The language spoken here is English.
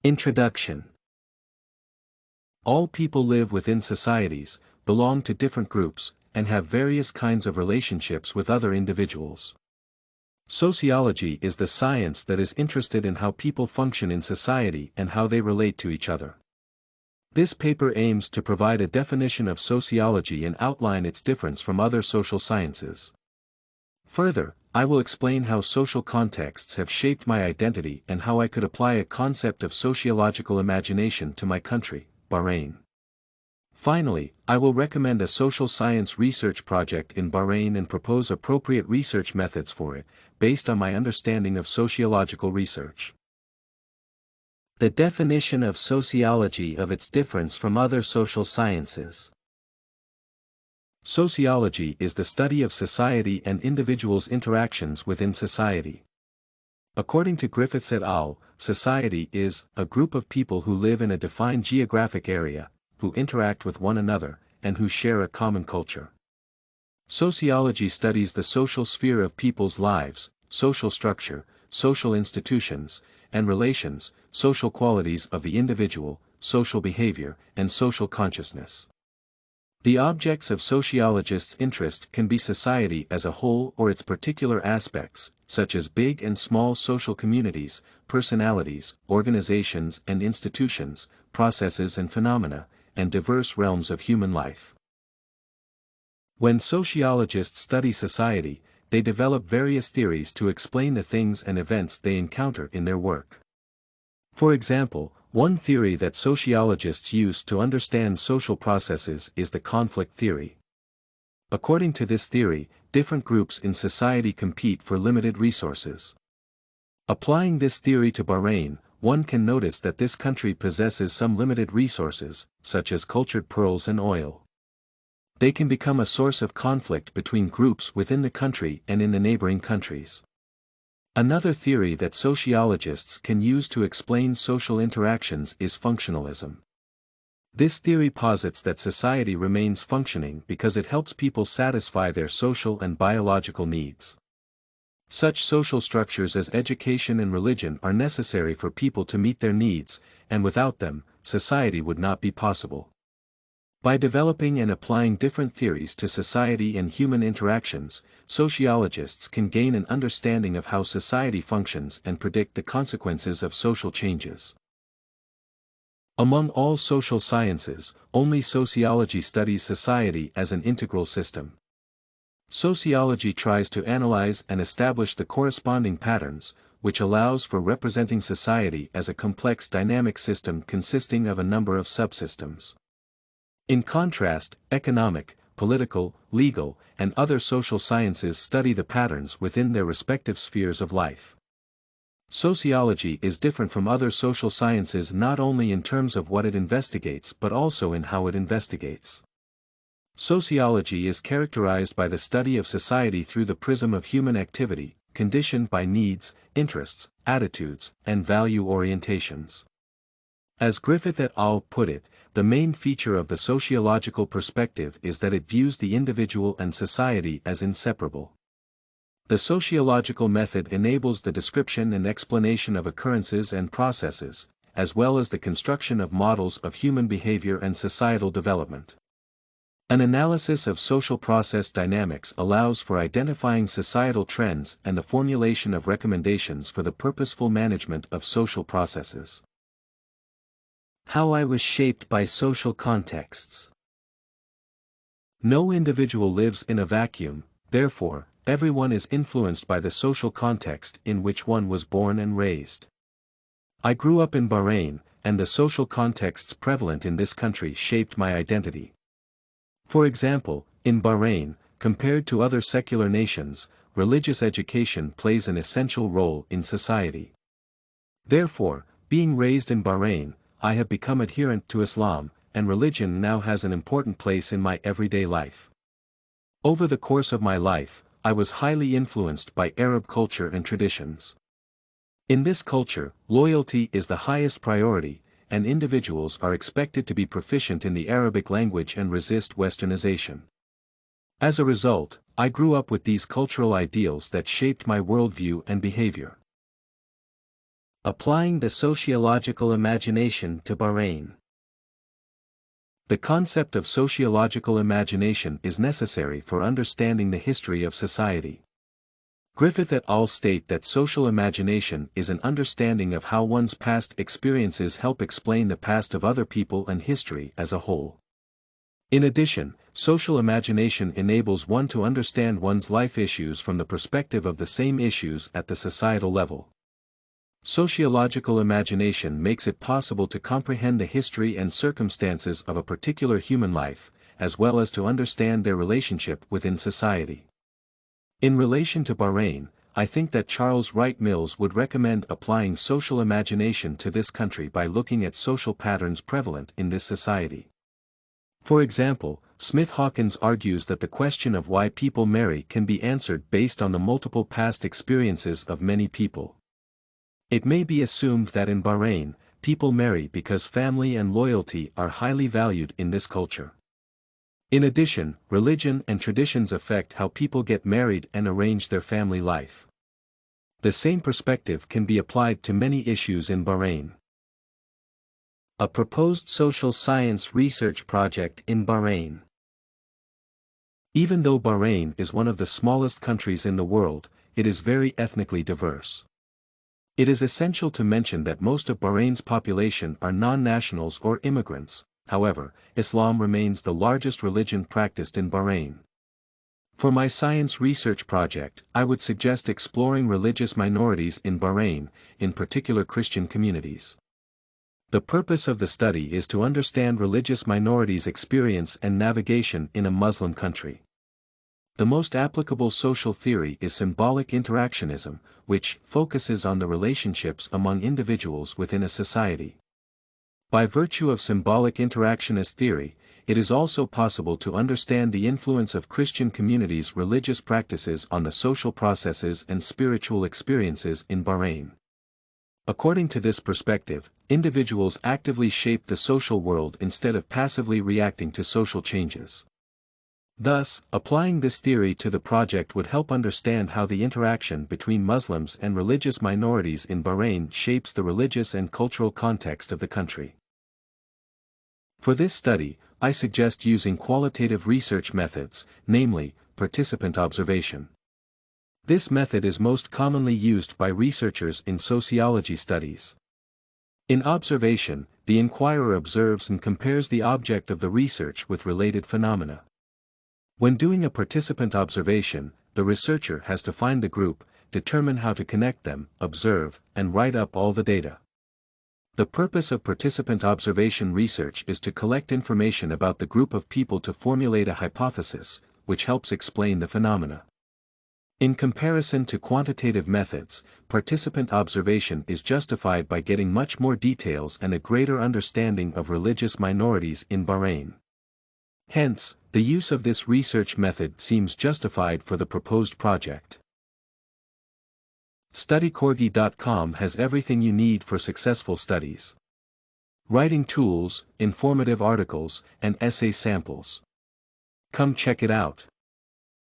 Introduction. All people live within societies, belong to different groups, and have various kinds of relationships with other individuals. Sociology is the science that is interested in how people function in society and how they relate to each other. This paper aims to provide a definition of sociology and outline its difference from other social sciences. Further, I will explain how social contexts have shaped my identity and how I could apply a concept of sociological imagination to my country, Bahrain. Finally, I will recommend a social science research project in Bahrain and propose appropriate research methods for it, based on my understanding of sociological research. The definition of sociology of its difference from other social sciences. Sociology is the study of society and individuals' interactions within society. According to Griffiths et al., society is a group of people who live in a defined geographic area, who interact with one another, and who share a common culture. Sociology studies the social sphere of people's lives, social structure, social institutions, and relations, social qualities of the individual, social behavior, and social consciousness. The objects of sociologists' interest can be society as a whole or its particular aspects, such as big and small social communities, personalities, organizations and institutions, processes and phenomena, and diverse realms of human life. When sociologists study society, they develop various theories to explain the things and events they encounter in their work. For example, one theory that sociologists use to understand social processes is the conflict theory. According to this theory, different groups in society compete for limited resources. Applying this theory to Bahrain, one can notice that this country possesses some limited resources, such as cultured pearls and oil. They can become a source of conflict between groups within the country and in the neighboring countries. Another theory that sociologists can use to explain social interactions is functionalism. This theory posits that society remains functioning because it helps people satisfy their social and biological needs. Such social structures as education and religion are necessary for people to meet their needs, and without them, society would not be possible. By developing and applying different theories to society and human interactions, sociologists can gain an understanding of how society functions and predict the consequences of social changes. Among all social sciences, only sociology studies society as an integral system. Sociology tries to analyze and establish the corresponding patterns, which allows for representing society as a complex dynamic system consisting of a number of subsystems. In contrast, economic, political, legal, and other social sciences study the patterns within their respective spheres of life. Sociology is different from other social sciences not only in terms of what it investigates but also in how it investigates. Sociology is characterized by the study of society through the prism of human activity, conditioned by needs, interests, attitudes, and value orientations. As Griffith et al. Put it, the main feature of the sociological perspective is that it views the individual and society as inseparable. The sociological method enables the description and explanation of occurrences and processes, as well as the construction of models of human behavior and societal development. An analysis of social process dynamics allows for identifying societal trends and the formulation of recommendations for the purposeful management of social processes. How I was shaped by social contexts. No individual lives in a vacuum, therefore, everyone is influenced by the social context in which one was born and raised. I grew up in Bahrain, and the social contexts prevalent in this country shaped my identity. For example, in Bahrain, compared to other secular nations, religious education plays an essential role in society. Therefore, being raised in Bahrain, I have become adherent to Islam, and religion now has an important place in my everyday life. Over the course of my life, I was highly influenced by Arab culture and traditions. In this culture, loyalty is the highest priority, and individuals are expected to be proficient in the Arabic language and resist westernization. As a result, I grew up with these cultural ideals that shaped my worldview and behavior. Applying the sociological imagination to Bahrain. The concept of sociological imagination is necessary for understanding the history of society. Griffiths et al. State that social imagination is an understanding of how one's past experiences help explain the past of other people and history as a whole. In addition, social imagination enables one to understand one's life issues from the perspective of the same issues at the societal level. Sociological imagination makes it possible to comprehend the history and circumstances of a particular human life, as well as to understand their relationship within society. In relation to Bahrain, I think that Charles Wright Mills would recommend applying social imagination to this country by looking at social patterns prevalent in this society. For example, Smith-Hawkins argues that the question of why people marry can be answered based on the multiple past experiences of many people. It may be assumed that in Bahrain, people marry because family and loyalty are highly valued in this culture. In addition, religion and traditions affect how people get married and arrange their family life. The same perspective can be applied to many issues in Bahrain. A proposed social science research project in Bahrain. Even though Bahrain is one of the smallest countries in the world, it is very ethnically diverse. It is essential to mention that most of Bahrain's population are non-nationals or immigrants. However, Islam remains the largest religion practiced in Bahrain. For my science research project, I would suggest exploring religious minorities in Bahrain, in particular Christian communities. The purpose of the study is to understand religious minorities' experience and navigation in a Muslim country. The most applicable social theory is symbolic interactionism, which focuses on the relationships among individuals within a society. By virtue of symbolic interactionist theory, it is also possible to understand the influence of Christian communities' religious practices on the social processes and spiritual experiences in Bahrain. According to this perspective, individuals actively shape the social world instead of passively reacting to social changes. Thus, applying this theory to the project would help understand how the interaction between Muslims and religious minorities in Bahrain shapes the religious and cultural context of the country. For this study, I suggest using qualitative research methods, namely, participant observation. This method is most commonly used by researchers in sociology studies. In observation, the inquirer observes and compares the object of the research with related phenomena. When doing a participant observation, the researcher has to find the group, determine how to connect them, observe, and write up all the data. The purpose of participant observation research is to collect information about the group of people to formulate a hypothesis, which helps explain the phenomena. In comparison to quantitative methods, participant observation is justified by getting much more details and a greater understanding of religious minorities in Bahrain. Hence, the use of this research method seems justified for the proposed project. StudyCorgi.com has everything you need for successful studies. Writing tools, informative articles, and essay samples. Come check it out.